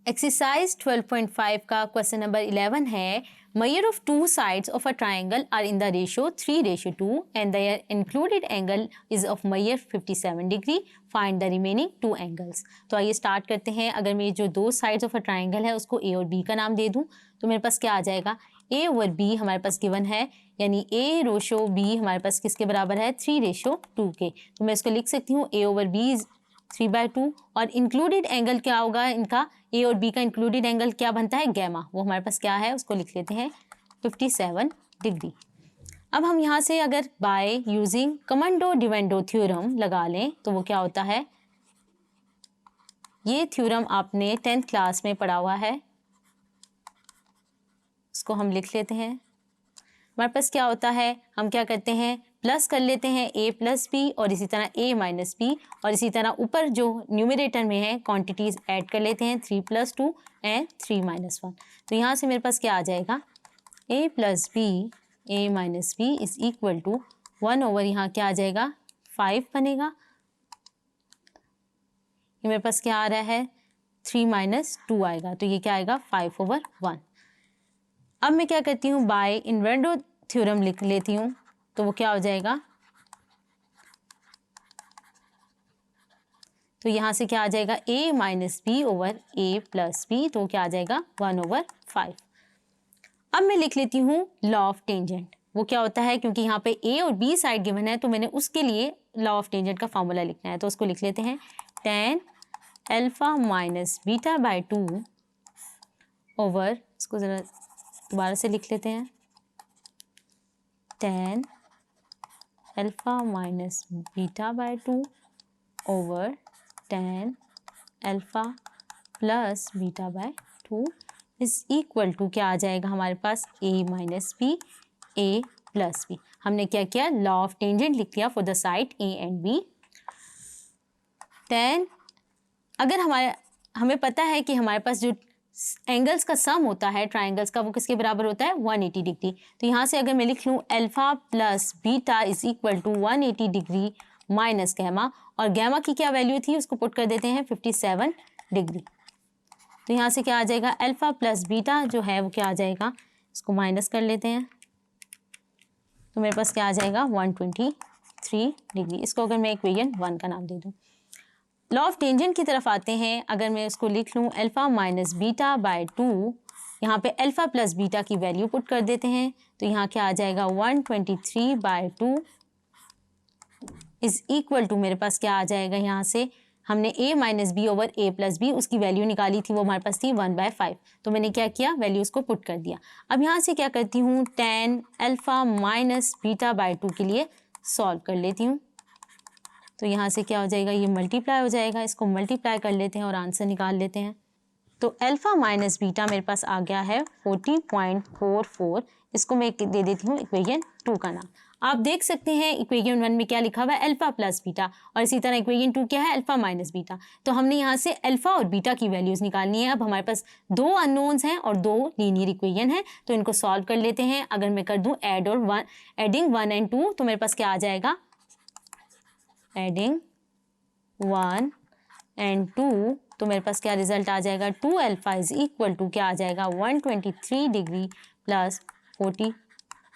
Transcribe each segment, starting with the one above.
Exercise 12.5 का question number 11 है measure of two sides of a triangle are in the ratio 3:2 and their included angle is of measure 57 degree, find the remaining two angles. तो आइए start करते हैं। अगर मेरी जो दो साइड्स ऑफ अ ट्राइंगल है उसको ए और बी का नाम दे दूं तो मेरे पास क्या आ जाएगा, ए ओवर बी हमारे पास गिवन है, यानी ए रेशो बी हमारे पास किसके बराबर है 3:2 के। तो मैं इसको लिख सकती हूँ ए ओवर बी 3/2 और इंक्लूडेड एंगल क्या होगा इनका, ए और बी का इंक्लूडेड एंगल क्या बनता है गैमा, वो हमारे पास क्या है उसको लिख लेते हैं 57 डिग्री। अब हम यहाँ से अगर बाय यूजिंग कमांडो डिवेंडो थ्योरम लगा लें तो वो क्या होता है, ये थ्योरम आपने 10th क्लास में पढ़ा हुआ है, उसको हम लिख लेते हैं। हमारे पास क्या होता है, हम क्या करते हैं प्लस कर लेते हैं a प्लस बी और इसी तरह a माइनस बी और इसी तरह ऊपर जो न्यूमरेटर में है क्वांटिटीज ऐड कर लेते हैं 3 + 2 एंड 3 - 1। तो यहाँ से मेरे पास क्या आ जाएगा a plus B a minus B is equal to 1 over यहाँ क्या आ जाएगा 5 बनेगा। ये मेरे पास क्या आ रहा है 3 - 2 आएगा, तो ये क्या आएगा 5/1। अब मैं क्या करती हूँ बाय इन्वेंडो थ्योरम लिख लेती हूँ, तो वो क्या हो जाएगा, तो यहाँ से क्या आ जाएगा a minus B over a plus B, तो क्या आ जाएगा 1/5। अब मैं लिख लेती हूँ लॉ ऑफ टेंजेंट। वो क्या होता है, क्योंकि यहाँ पे a और b साइड गिवन है तो मैंने उसके लिए लॉ ऑफ टेंजेंट का फॉर्मूला लिखना है, तो उसको लिख लेते हैं tan alpha minus beta by 2 over, इसको ज़रा दोबारा से लिख लेते हैं tan alpha minus beta by 2 over tan alpha plus beta by 2 is equal to क्या आ जाएगा हमारे पास a minus B a plus B. हमने क्या किया लॉ ऑफ टेंजेंट लिख लिया for the side a and b। tan अगर हमें पता है कि हमारे पास जो एंगल्स का सम होता है ट्राइंगल्स का वो किसके बराबर होता है 180 डिग्री। तो यहाँ से अगर मैं लिख लूँ alpha plus beta is equal to 180 degree minus gamma, और गैमा की क्या वैल्यू थी उसको पुट कर देते हैं 57 डिग्री। तो यहाँ से क्या आ जाएगा अल्फा प्लस बीटा जो है वो क्या आ जाएगा, इसको माइनस कर लेते हैं, तो मेरे पास क्या आ जाएगा 123 डिग्री। इसको अगर मैं इक्वेशन 1 का नाम दे दूँ। लॉ ऑफ टेंजेंट की तरफ आते हैं। अगर मैं उसको लिख लूँ अल्फा माइनस बीटा बाय 2, यहाँ पे अल्फा प्लस बीटा की वैल्यू पुट कर देते हैं, तो यहाँ क्या आ जाएगा 123/2 इज इक्वल टू मेरे पास क्या आ जाएगा, यहाँ से हमने a minus B over a plus B उसकी वैल्यू निकाली थी, वो हमारे पास थी 1/5, तो मैंने क्या किया वैल्यूज़ को पुट कर दिया। अब यहाँ से क्या करती हूँ tan alpha minus beta by 2 के लिए सॉल्व कर लेती हूँ, तो यहाँ से क्या हो जाएगा ये मल्टीप्लाई हो जाएगा, इसको मल्टीप्लाई कर लेते हैं और आंसर निकाल लेते हैं। तो अल्फा माइनस बीटा मेरे पास आ गया है 40.44, इसको मैं दे देती हूँ इक्वेशन 2 का नाम। आप देख सकते हैं इक्वेशन 1 में क्या लिखा हुआ है अल्फा प्लस बीटा, और इसी तरह इक्वेशन 2 क्या है अल्फा माइनस बीटा। तो हमने यहाँ से अल्फा और बीटा की वैल्यूज़ निकालनी है। अब हमारे पास 2 अननोन्स हैं और 2 लीनियर इक्वेशन है, तो इनको सॉल्व कर लेते हैं। अगर मैं कर दूँ एडिंग 1 एंड 2, तो मेरे पास क्या आ जाएगा एडिंग 1 एंड 2, तो मेरे पास क्या रिजल्ट आ जाएगा 2 अल्फा इज इक्वल टू क्या आ जाएगा 123 डिग्री प्लस 40।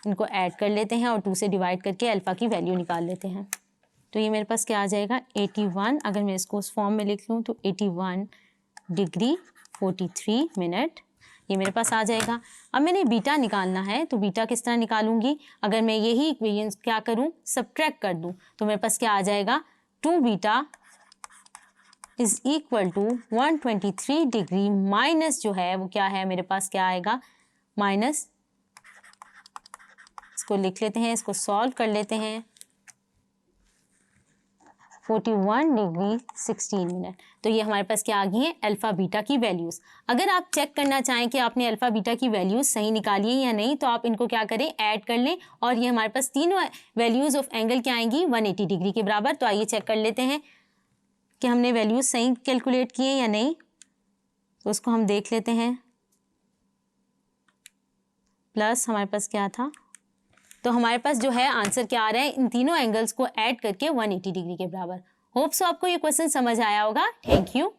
इनको ऐड कर लेते हैं और 2 से डिवाइड करके अल्फा की वैल्यू निकाल लेते हैं, तो ये मेरे पास क्या आ जाएगा 81। अगर मैं इसको उस फॉर्म में लिख लूँ तो 81 डिग्री 43 मिनट ये मेरे पास आ जाएगा। अब मैंने बीटा निकालना है, तो बीटा किस तरह निकालूंगी, अगर मैं यही इक्वेशन क्या करूं सब्ट्रैक्ट कर दूं, तो मेरे पास क्या आ जाएगा 2 beta is equal to 123 degree minus जो है वो क्या है मेरे पास क्या आएगा माइनस, इसको लिख लेते हैं, इसको सॉल्व कर लेते हैं 41 डिग्री 16 मिनट। तो ये हमारे पास क्या आ गई है अल्फ़ा बीटा की वैल्यूज़। अगर आप चेक करना चाहें कि आपने अल्फ़ा बीटा की वैल्यूज़ सही निकाली है या नहीं, तो आप इनको क्या करें ऐड कर लें, और ये हमारे पास तीनों वैल्यूज़ ऑफ एंगल क्या आएंगी 180 डिग्री के बराबर। तो आइए चेक कर लेते हैं कि हमने वैल्यूज़ सही कैलकुलेट किए या नहीं, तो उसको हम देख लेते हैं। प्लस हमारे पास क्या था, तो हमारे पास जो है आंसर क्या आ रहा है इन तीनों एंगल्स को ऐड करके 180 डिग्री के बराबर। होप सो आपको ये क्वेश्चन समझ आया होगा। Thank you.